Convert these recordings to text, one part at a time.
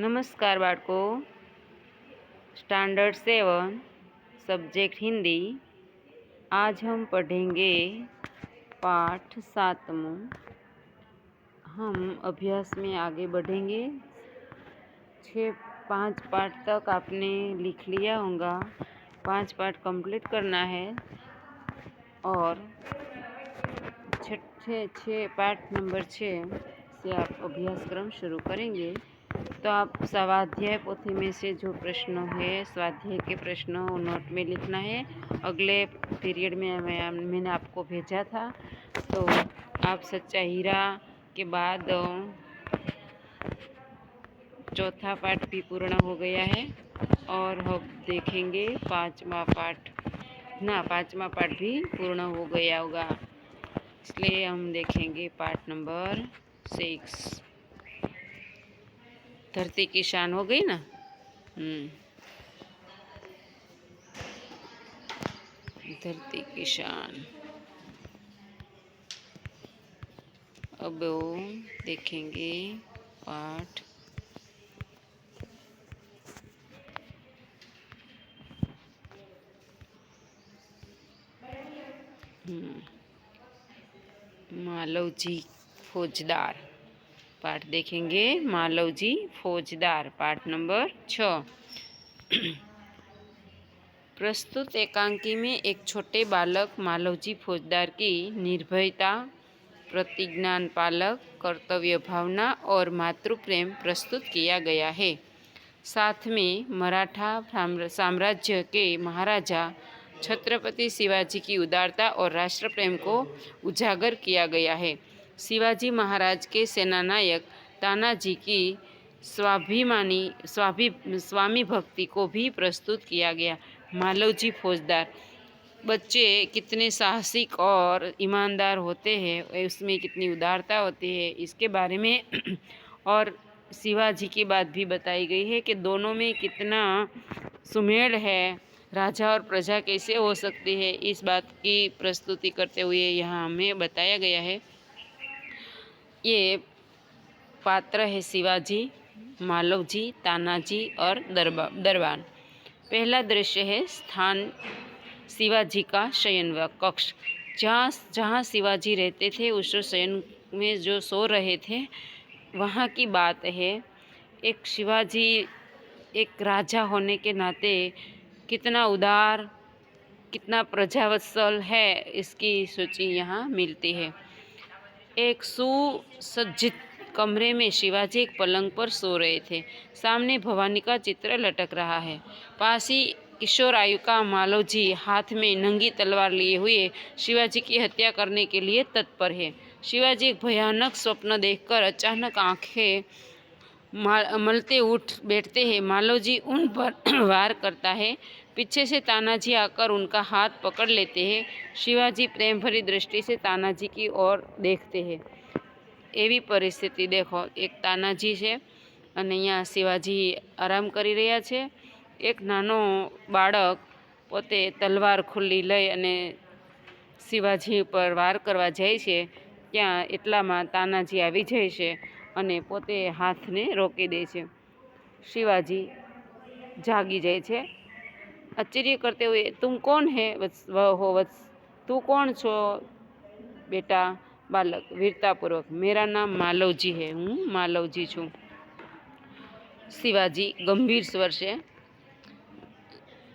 नमस्कार बाળકો, standard 7 subject Hindi. आज हम पढ़ेंगे पाठ 7वां। हम अभ्यास में आगे बढ़ेंगे। 5 पाठ तक आपने लिख लिया होगा। 5 पाठ कंप्लीट करना है और 6 पाठ नंबर 6 से आप अभ्यासक्रम शुरू करेंगे। तो आप स्वाध्याय पोथी में से जो प्रश्न है, स्वाध्याय के प्रश्न नोट में लिखना है। अगले पीरियड में मैंने आपको भेजा था। तो आप सच्चा हीरा के बाद चौथा पाठ भी पूर्ण हो गया है और हम देखेंगे पांचवा पाठ भी पूर्ण हो गया होगा। इसलिए हम देखेंगे पाठ नंबर 6। धरती की शान हो गई ना। धरती की शान। अब देखेंगे पाठ मालवजी फौजदार। पाठ देखेंगे मालवजी फौजदार, पाठ नंबर 6। प्रस्तुत एकांकी में एक छोटे बालक मालवजी फौजदार की निर्भयता, प्रतिज्ञान पालक, कर्तव्य भावना और मातृप्रेम प्रस्तुत किया गया है। साथ में मराठा साम्राज्य के महाराजा छत्रपति शिवाजी की उदारता और राष्ट्र प्रेम को उजागर किया गया है। शिवाजी महाराज के सेनानायक तानाजी की स्वामी भक्ति को भी प्रस्तुत किया गया। मालवजी फौजदार, बच्चे कितने साहसिक और ईमानदार होते हैं, उसमें कितनी उदारता होती है, इसके बारे में और शिवाजी की बात भी बताई गई है कि दोनों में कितना सुमेल है, राजा और प्रजा कैसे हो सकती है, इस बात की प्रस्तुति करते हुए यहाँ हमें बताया गया है। ये पात्र है शिवाजी, मालवजी, तानाजी और दरबान। पहला दृश्य है स्थान शिवाजी का शयन कक्ष। जहाँ शिवाजी रहते थे, उस शयन में जो सो रहे थे, वहाँ की बात है। एक शिवाजी एक राजा होने के नाते कितना उदार, कितना प्रजावत्सल है, इसकी सूची यहाँ मिलती है। एक सुसज्जित कमरे में शिवाजी एक पलंग पर सो रहे थे। सामने भवानी का चित्र लटक रहा है। पास ही किशोर आयु का मालवजी हाथ में नंगी तलवार लिए हुए शिवाजी की हत्या करने के लिए तत्पर है। शिवाजी एक भयानक स्वप्न देखकर अचानक आंखें मलते उठ बैठते हैं। मालवजी उन पर वार करता है। पीछे से तानाजी आकर उनका हाथ पकड़ लेते हैं। शिवाजी प्रेम भरी दृष्टि से तानाजी की ओर देखते हैं। एवी परिस्थिति देखो, एक तानाजी છે અને અહીંયા शिवाजी आराम કરી રહ્યા છે। एक નાનો બાળક પોતે તલવાર ખુલ્લી લઈ અને शिवाजी પર વાર કરવા જાય છે। ત્યાં એટલામાં તાનાજી આવી જાય છે અને પોતે હાથને રોકી દે છે। शिवाजी જાગી જાય છે। आश्चर्य करते हुए, तुम कौन है वत्स? तू कौन छो बेटा? बालक वीरतापूर्वक, मेरा नाम मालवजी है, हूँ मालवजी छूँ। शिवाजी गंभीर स्वर से,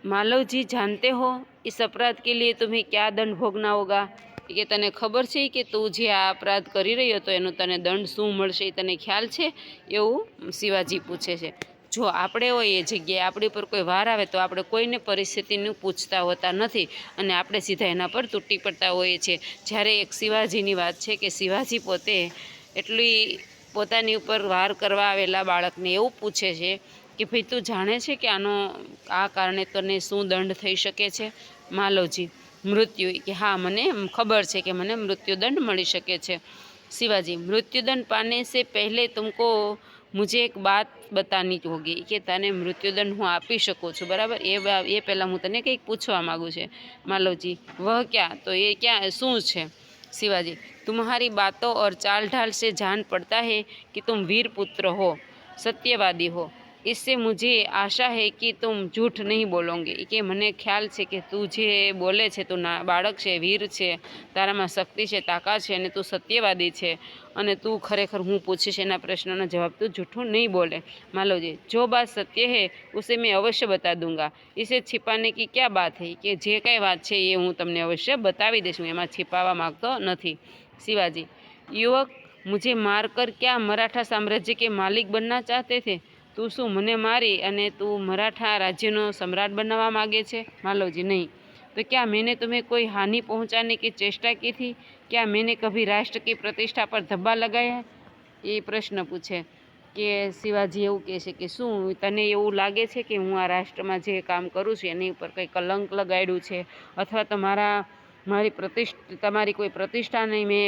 मालवजी जानते हो इस अपराध के लिए तुम्हें क्या दंड भोगना होगा? કે તને ખબર છે કે તું જે આ અપરાધ કરી રહ્યો હતો એનો તને દંડ શું મળશે, તને ખ્યાલ છે? એવું શિવાજી પૂછે છે। જો આપણે હોય એ જગ્યાએ, આપણી પર કોઈ વાર આવે તો આપણે કોઈને પરિસ્થિતિનું પૂછતા હોતા નથી અને આપણે સીધા એના પર તૂટી પડતા હોઈએ છીએ। જ્યારે એક શિવાજીની વાત છે કે શિવાજી પોતે એટલી પોતાની ઉપર વાર કરવા આવેલા બાળકને એવું પૂછે છે કે ભાઈ તું જાણે છે કે આનો આ કારણે તને શું દંડ થઈ શકે છે? માલવજી, मृत्यु, कि हाँ मने खबर है कि मने मृत्युदंड मिली सके छे। शिवाजी, मृत्युदंड पाने से पहले तुमको मुझे एक बात बतानी होगी कि तने मृत्युदंड हूँ आपी सकूँ छूँ, बराबर? ये पहला हूँ तने कंईक पूछवा माँगू छे। मालवजी, वह क्या? तो ये क्या शू है? शिवाजी, तुम्हारी बातों और चाल ढाल से जान पड़ता है कि तुम वीर पुत्र हो। सत्यवादी हो। इससे मुझे आशा है कि तुम झूठ नहीं बोलोगे कि મને ખ્યાલ છે કે તું જે બોલે છે, તું બાળક છે, વીર છે, તારામાં શક્તિ છે, તાકાત છે અને તું સત્યવાદી છે અને તું ખરેખર હું પૂછીશ એના પ્રશ્નનો જવાબ તું જૂઠું નહીં બોલે। मालोजी, जो बात सत्य है उसे मैं अवश्य बता दूंगा, इसे छिपाने की क्या बात है कि जे कई बात है ये हूँ तमने अवश्य बतावी दईश, हूँ एमां छिपावा मागतो नथी। शिवाजी, युवक, मुझे मारकर क्या मराठा साम्राज्य के मालिक बनना चाहते थे? तू शू मने मारी अने तू मराठा राज्यनो सम्राट बनवा मांगे छे? मालवजी, नहीं। तो क्या मैंने तुम्हें कोई हानि पहुंचाने की चेष्टा की थी? क्या मैंने कभी राष्ट्र की प्रतिष्ठा पर धब्बा लगाया है? ये प्रश्न पूछे कि शिवाजी एवं कहे कि शू तने एवं लगे छे कि हूँ आ राष्ट्र में जे काम करूँ छूं एनी पर कई कलंक लगाड्યું છે अथवा तो તમારી કોઈ प्रतिष्ठा नहीं मैं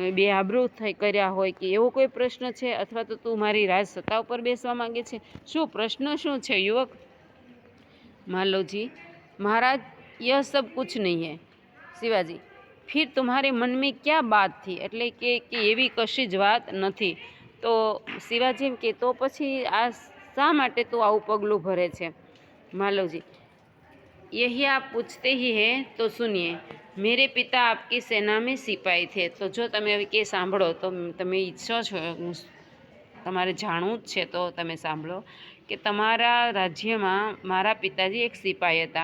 બે આબરૂ થઈ કર્યા હોય कि एवो कोई प्रश्न है अथवा तो तू मारी राज सत्ता पर बेसवा मांगे छे? शू प्रश्न शू है युवक? मालोजी, महाराज, यह सब कुछ नहीं है। शिवाजी, फिर तुम्हारे मन में क्या बात थी? एटले कि एवी कशी ज वात नथी। तो शिवाजी एम के तो पछी आ शा माटे तू आवुं पगलुं भरे छे? मालोजी, यही आप पूछते ही हैं तो सुनिए। मेरे पिता आपकी सेना में सिपाही थे। तो जो तमे हवे के सांभळो तो तमे ઈચ્છો છો तमारे जाणવું જ છે तो तमे सांभळो कि तमारा राज्य में मारा पिताजी एक सिपाही हता।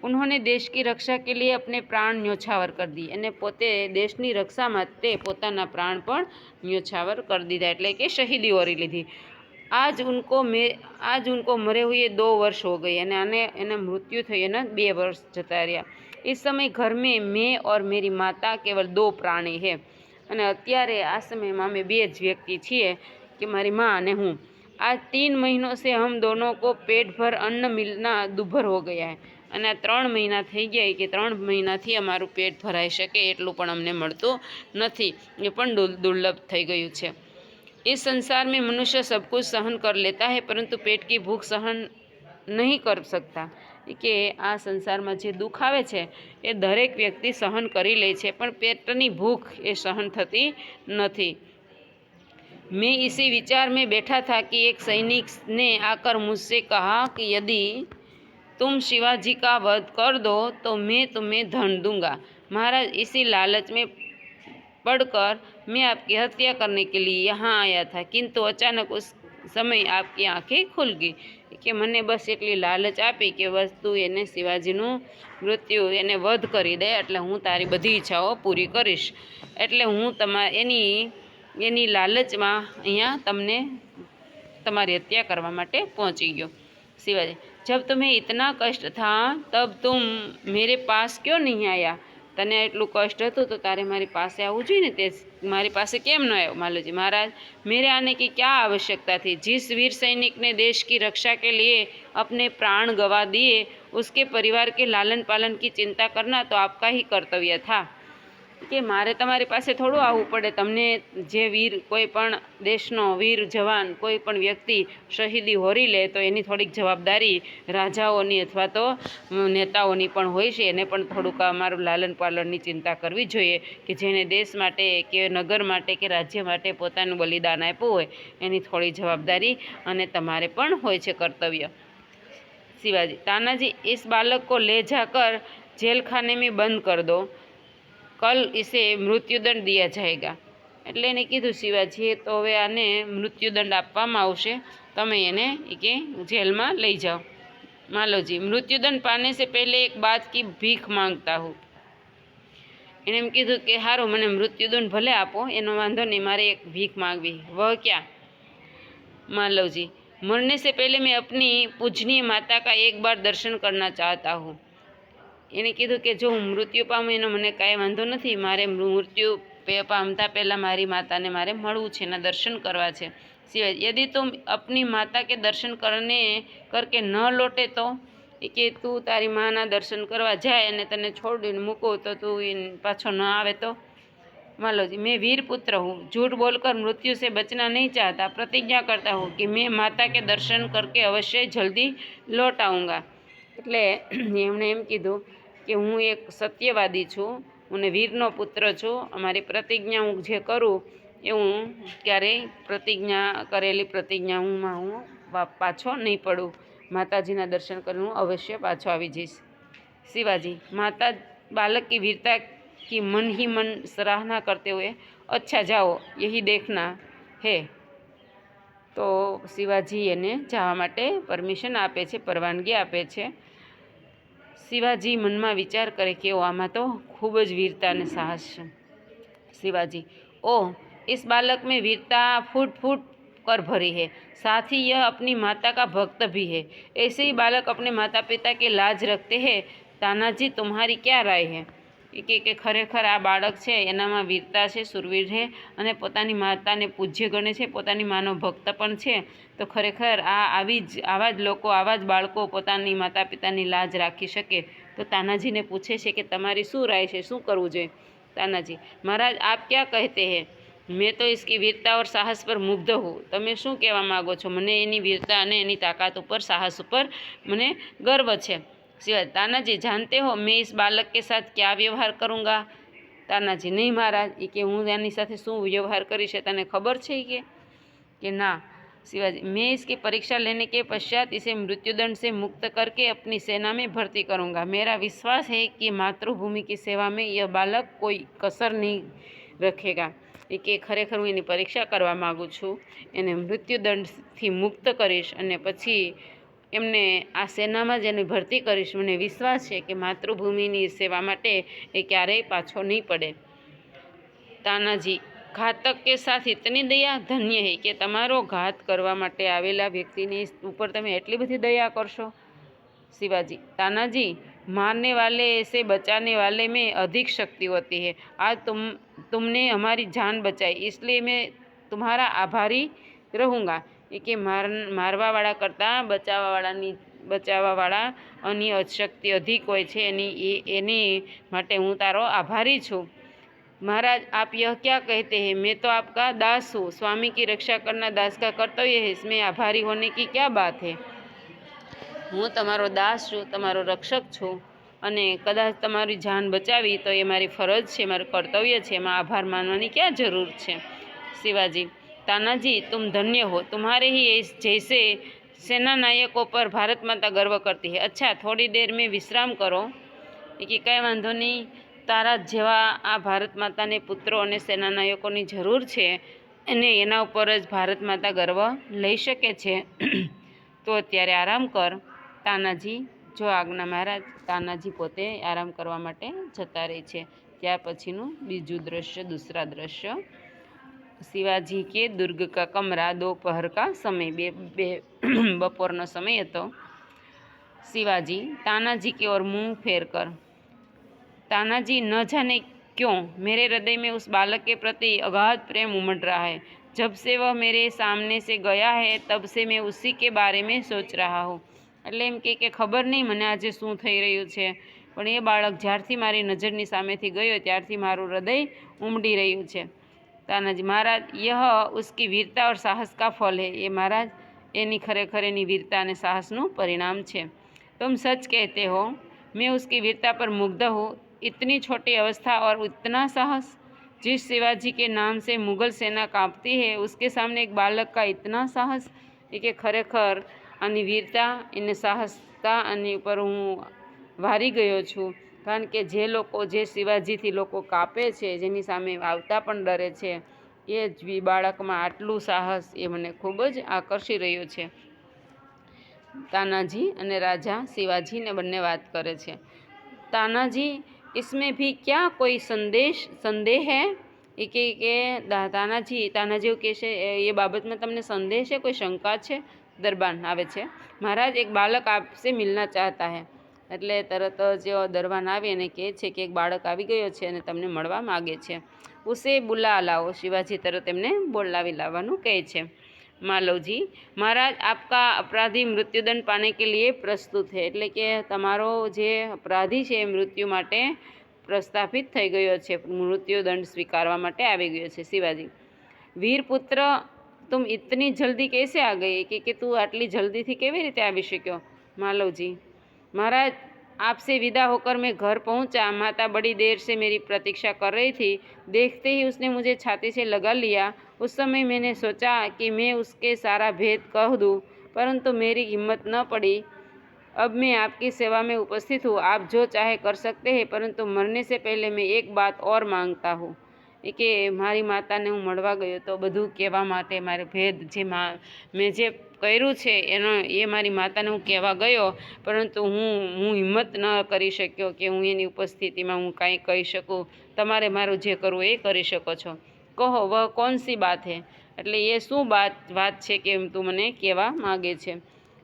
उन्होंने देश की रक्षा के लिए अपने प्राण न्योछावर कर दी अने पोते देशनी रक्षा माटे पोताना प्राण पण न्योछावर कर दीधा, एटले के शहीदी वरी लीधी। आज उनको मरे हुए 2 वर्ष हो गए अने आने एने मृत्यु थई एना 2 वर्ष जता रह्या। इस समय घर में मैं और मेरी माता केवल 2 प्राणी है अने अत्यारे आ समय में अमे 2 ज व्यक्ति छीए कि मारी माँ अने हूँ। आज 3 महीनों से हम दोनों को पेट भर अन्न मिलना दुभर हो गया है अने 3 महीना थई गया कि 3 महीनाथी अमारुं पेट भराई शके एटलुं पण अमने मळतुं नथी, ए पण दुर्लभ थई गयुं छे। इस संसार में मनुष्य सब कुछ सहन कर लेता है परंतु पेट की भूख सहन नहीं कर सकता। कि आ संसार में जे दुख आवे छे ए दरेक व्यक्ति सहन करी ले छे पण पेटनी भूख ए सहन थती नथी। मैं इसी विचार में बैठा था कि एक सैनिक ने आकर मुझसे कहा कि यदि तुम शिवाजी का वध कर दो तो मैं तुम्हें धन दूंगा। महाराज, इसी लालच में पढ़कर मैं आपकी हत्या करने के लिए यहाँ आया था, किंतु अचानक उस समय आपकी आंखें खुल गई कि मने बस एटली लालच आपी कि वस्तु एने शिवाजीनु मृत्यु एने वध करी दे एटले हूँ तारी बधी इच्छाओ पूरी करीश। एटले हूँ एनी लालच में अहींया तमने तमारी हत्या करवा माटे पहुँची गयो। शिवाजी, जब तुम्हें इतना कष्ट था तब तुम मेरे पास क्यों नहीं आया? तने एटलू कष्ट हतुं तो तारे मारी पासे आववुं जोईए ने, ते मारी पासे केम न आव्यो? मालोजी, महाराज, मेरे आने की क्या आवश्यकता थी? जिस वीर सैनिक ने देश की रक्षा के लिए अपने प्राण गंवा दिए उसके परिवार के लालन पालन की चिंता करना तो आपका ही कर्तव्य था कि मारे तमारी पासे थोड़ुं आववुं पड़े। तमने जे वीर कोईपण देशनो वीर जवान कोईपण व्यक्ति शहीदी होरी ले तो एनी थोड़ीक जवाबदारी राजाओनी अथवा तो नेताओनी पण होय छे। एने पण थोड़ुंक अमारुं लालन पालननी चिंता करवी जोईए कि जेने देश माटे के नगर माटे के राज्य माटे पोतानुं बलिदान आप्युं होय एनी थोड़ी जवाबदारी अने तमारे पण होय छे कर्तव्य। शिवाजी, तानाजी, इस बालक को ले जाकर जेल खाने में बंद कर दो, कल इसे मृत्युदंड दिया जाएगा। एटले एने कीधुं शिवाजीए तो हवे आने मृत्युदंड आपवामां आवशे, तमे एने के जेल में लई जाओ। मालोजी, मृत्युदंड पाने से पहले एक बात की भीख मांगता हूँ। एने एम कीधुं कि हारुं मने मृत्युदंड भले आपो, एनो वांधो नहीं, मारे एक भीख मांगवी। वह क्या? मालवजी, मरने से पहले मैं अपनी पूजनीय माता का एक बार दर्शन करना चाहता हूँ। एने कीधुं कि जो हूँ मृत्यु पामું एनो मने कांई वांधो नथी, मारे मृत्यु पामता पहला मारी माताने मारे मळवुं छे, एना दर्शन करवा छे। सिवाय, यदि तुम अपनी माता के दर्शन करके न लौटे तो? कि तू तारी माना दर्शन करवा जाए अने तने छोड़ीने मूको तो तू पाछो न आवे तो? मालोजी, मैं वीर पुत्र हूँ, झूठ बोलकर मृत्यु से बचना नहीं चाहता, प्रतिज्ञा करता हूँ कि मैं माता के दर्शन करके अवश्य जल्दी लौट आऊँगा। एटले एमणे एम कीधुं कि हूँ एक सत्यवादी छूँ, हूँ वीरनो पुत्र छूँ, अमारी प्रतिज्ञा हूँ जे करूँ એવું ક્યારેય પ્રતિજ્ઞા કરેલી પ્રતિજ્ઞામાં હું પાછો નહીં પડું। माताजी दर्शन कर अवश्य पाछो आवी जईश। शिवाजी माता बालक की वीरता की मन ही मन सराहना करते हुए अच्छा जाओ यही देखना है। तो शिवाजी एने जवा माटे परमिशन आपे छे, परवानगी आपे छे। शिवाजी मन में विचार करे कि आमा तो खूब ज वीरता ने साहस छे। शिवाजी ओ इस बालक में वीरता फूट फूट कर भरी है, साथ ही यह अपनी माता का भक्त भी है। ऐसे ही बालक अपने माता पिता के लाज रखते हैं। तानाजी तुम्हारी क्या राय है? कि खरेखर आ बाळक छे एनामां वीरता छे, सुरवीर है अने पोतानी माताने पूज्य गणे छे, पोतानी मानो भक्त पण छे। तो खरेखर आवा ज लोको, आवा ज बाळको पोतानी माता पितानी लाज राखी शके। तो तानाजीने पूछे छे कि तमारी शुं राय छे, शुं करवुं जोईए? तानाजी महाराज आप क्या कहते हैं? मैं तो इसकी वीरता और साहस पर मुग्ध हूँ। तमे शू कहवा मागो छो? मने एनी वीरता अने एनी ताकत पर, साहस पर मने गर्व छे। शिवाजी तानाजी जानते हो मैं इस बालक के साथ क्या व्यवहार करूँगा? तानाजी नहीं महाराज, ये कि हूँ एनी साथे शू व्यवहार करीश तने खबर छे कि ना? शिवाजी मैं इसकी परीक्षा लेने के पश्चात इसे मृत्युदंड से मुक्त करके अपनी सेना में भर्ती करूँगा। मेरा विश्वास है कि मातृभूमि की सेवा में यह बालक कोई कसर नहीं रखेगा। कि खरेखर हूँ एनी परीक्षा करवा मागू छूँ, एने मृत्युदंडथी मुक्त करीश अने पछी एमने आ सेनामां ज एनी भर्ती करीश। मने विश्वास है कि मातृभूमिनी सेवा माटे ए क्यारेय पाछो नहीं पड़े। तानाजी घातक के साथ इतनी दया धन्य है कि तमारो घात करवा माटे आवेला व्यक्तिनी उपर तमे एटली बधी दया करशो। शिवाजी तानाजी मारने वाले से बचाने वाले में अधिक शक्ति होती है। आज तुमने हमारी जान बचाई, इसलिए मैं तुम्हारा आभारी रहूँगा। कि मारवा वाला करता बचावा वाला अनी शक्ति अधिक होय छे, एनी माटे हूँ तारो आभारी छूँ। महाराज आप यह क्या कहते हैं? मैं तो आपका दास हूँ। स्वामी की रक्षा करना दास का कर्तव्य है, इसमें आभारी होने की क्या बात है? हूँ तमारो दास छूँ, तमारो रक्षक छूँ अने कदाच तमारी जान बचावी तो ये मारी फरज है, मारू कर्तव्य है, एमां आभार मानवानी क्या जरूर है? शिवाजी तानाजी तुम धन्य हो, तुम्हारे ही जैसे सेना नायकों पर भारत माता गर्व करती है। अच्छा थोड़ी देर में विश्राम करो। कि कई वांधो नहीं, तारा जेवा आ भारत माता ने पुत्रों और सेना नायकों की जरूर है अने एना उपर ज भारत माता गर्व लई शके छे। तो अत्यारे आराम कर। तानाजी जो आज्ञा महाराज। तानाजी पोते आराम करवा माटे जता रहे छे। त्यार पछीनुं बीजुं दृश्य, दूसरा दृश्य, शिवाजी के दुर्ग का कमरा, दोपहर का समय, बपोरनो समय हतो। शिवाजी तानाजी की ओर मुंह फेर कर। तानाजी न जाने क्यों मेरे हृदय में उस बालक के प्रति अगाध प्रेम उमड़ रहा है। जब से वह मेरे सामने से गया है तब से मैं उसी के बारे में सोच रहा हूँ। એટલે એમ કે ખબર નહીં મને આજે શું થઈ રહ્યું છે, પણ એ બાળક જ્યારથી મારી નજરની સામેથી ગયો ત્યારથી મારું હૃદય ઉમડી રહ્યું છે। तानाजी महाराज यह उसकी वीरता और साहस का फल है। ये महाराज एनी खरेखर एनी वीरता और साहसનું परिणाम છે। तुम सच कहते हो, मैं उसकी वीरता पर मुग्ध हूँ। इतनी छोटी अवस्था और इतना साहस। जिस शिवाजी के नाम से मुगल सेना कांपती है उसके सामने एक बालक का इतना साहस। कि खरेखर आनी वीरता एने साहसता आनी पर हूँ वारी गयो छूँ। कारण के जे लोको जे शिवाजीथी लोको कापे छे, जेनी सामे आवता पण डरे छे, ए ज बाळकमां आटलुं साहस ए मने खूब ज आकर्षी रह्यो छे। तानाजी अने राजा शिवाजी ने बंने बात करे छे। तानाजी इसमें भी क्या कोई संदेह है? के तानाजी कहे ये बाबत में तमने संदेह है, कोई शंका है? दरबान आवे छे। महाराज एक बालक आपसे मिलना चाहता है। एटले तरत जो दरबान आवी अने कहे छे कि एक बाळक आवी गयो छे अने तमने मळवा मांगे छे, उसे बुला लाओ। शिवाजी तरत एमने बोलावी लाववानुं कहे छे। मालवजी महाराज आपका अपराधी मृत्युदंड पाने के लिए प्रस्तुत है। एटले के तमारो जे अपराधी छे मृत्यु माटे प्रस्थापित थई गयो छे, मृत्युदंड स्वीकारवा माटे आवी गयो छे। शिवाजी वीरपुत्र तुम इतनी जल्दी कैसे आ गई? कि तू आटली जल्दी थी केवी रीते आवी शक्यो? मालवजी महाराज आपसे विदा होकर मैं घर पहुंचा। माता बड़ी देर से मेरी प्रतीक्षा कर रही थी। देखते ही उसने मुझे छाती से लगा लिया। उस समय मैंने सोचा कि मैं उसके सारा भेद कह दूं, परंतु मेरी हिम्मत न पड़ी। अब मैं आपकी सेवा में उपस्थित हूँ। आप जो चाहे कर सकते हैं, परंतु मरने से पहले मैं एक बात और मांगता हूँ કે મારી માતાને હું મળવા ગયો તો બધું કહેવા માટે મારે ભેદ જે મેં જે કર્યું છે એનો એ મારી માતાને હું કહેવા ગયો, પરંતુ હું હિંમત ન કરી શક્યો કે હું એની ઉપસ્થિતિમાં હું કાંઈ કહી શકું. તમારે મારું જે કરવું એ કરી શકો છો. કહો વહ કોણ સી બાત હે, એટલે એ શું વાત છે કે તું મને કહેવા માગે છે.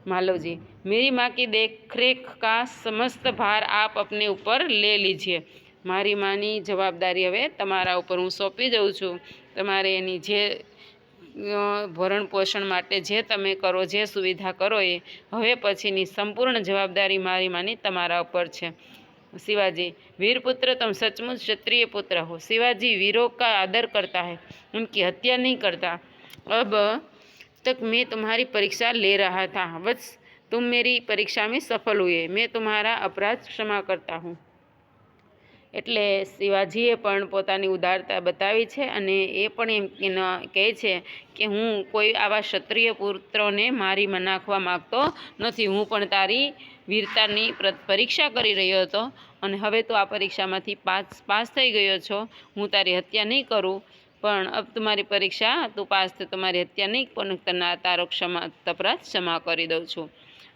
मालवजी, मेरी माँ की देखरेख का समस्त भार आप अपने ऊपर ले लीजिए. मारी माँनी जवाबदारी हवे तमारा ऊपर हूँ सौंपी दઉં છું. તમારે એની જે ભરણ પોષણ માટે જે તમે કરો, જે સુવિધા કરો એ હવે પછીની સંપૂર્ણ જવાબદારી મારી માની તમારા ઉપર છે. शिवाजी, वीरपुत्र तुम सचमुच क्षत्रिय पुत्र हो. शिवाजी वीरों का आदर करता है, उनकी हत्या नहीं करता. अब तक मैं तुम्हारी परीक्षा ले रहा था. वत्स, तुम मेरी परीक्षा में सफल हुए. मैं तुम्हारा अपराध क्षमा करता हूँ. એટલે શિવાજીએ પણ પોતાની ઉદારતા બતાવી છે અને એ પણ એમ કહે છે કે હું કોઈ આવા ક્ષત્રિય પુત્રોને મારી નાખવા માગતો નથી. હું પણ તારી વીરતાની પરીક્ષા કરી રહ્યો હતો અને હવે તો આ પરીક્ષામાંથી પાસ થઈ ગયો છો. હું તારી હત્યા નહીં કરું, પણ अब तुम्हारी परीक्षा तू पास थे, तुम्हारी हत्या नहीं, પણ તારો अपराध क्षमा કરી દઉં છું.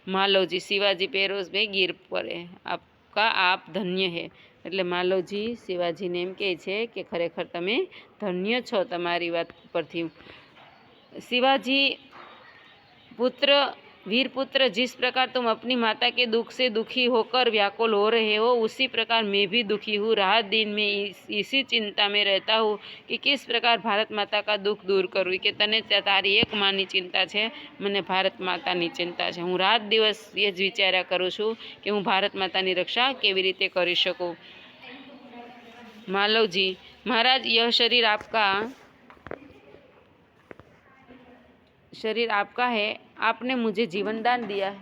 માલવજી, શિવાજી પેરોઝ ભાઈ ગીર પડે, આપકા આપ ધન્ય હે. એટલે માલવજી શિવાજીને એમ કહે છે કે ખરેખર તમે ધન્ય છો તમારી વાત પરથી. शिवाजी पुत्र, वीर पुत्र, जिस प्रकार तुम अपनी माता के दुख से दुखी होकर व्याकुल हो रहे हो, उसी प्रकार मैं भी दुखी हूँ. रात दिन में इसी चिंता में रहता हूँ कि किस प्रकार भारत माता का दुख दूर करूँ. कि तने तारी एक मानी चिंता है, મને ભારત માતાની ચિંતા છે. હું રાત દિવસ એ જ વિચાર્યા કરું છું કે હું ભારત માતાની રક્ષા કેવી રીતે કરી શકું. मालवजी, महाराज यह शरीर आपका है. आपने मुझे जीवन दान दिया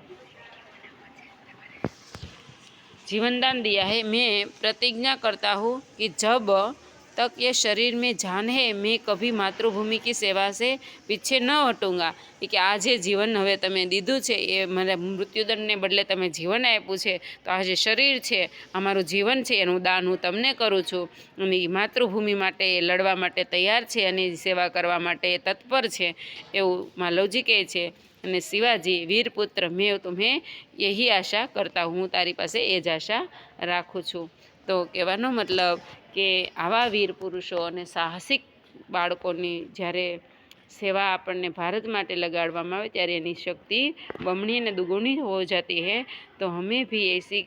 है. मैं प्रतिज्ञा करता हूँ कि जब तक ये शरीर में जान है मैं कभी मातृभूमि की सेवा से पीछे न हटूँगा. कि आज जीवन हवे तमे दीधुं छे, ये मारे मृत्युदंडने बदले तमे जीवन आप्युं छे, तो आ जे शरीर छे, अमारुं जीवन छे, एनुं दान हूँ तमने करूँ छुं. अने मातृभूमि माटे लड़वा माटे तैयार छे अने सेवा करवा माटे तत्पर छे एवुं मालवजी कहे छे. અને શિવાજી, વીરપુત્ર, मैं तुम्हें यही आशा करता हूँ, तारी पासे ए ज आशा राखूँ छूँ. तो कहेવાનો मतलब કે આવા વીર પુરુષો અને સાહસિક બાળકોની જ્યારે સેવા આપણને ભારત માટે લગાડવામાં આવે ત્યારે એની શક્તિ બમણી અને दुगुनी हो जाती है. तो हमें भी ऐसी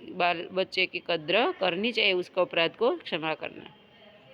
बच्चे की कद्र करनी चाहिए, उसको अपराध को क्षमा करना.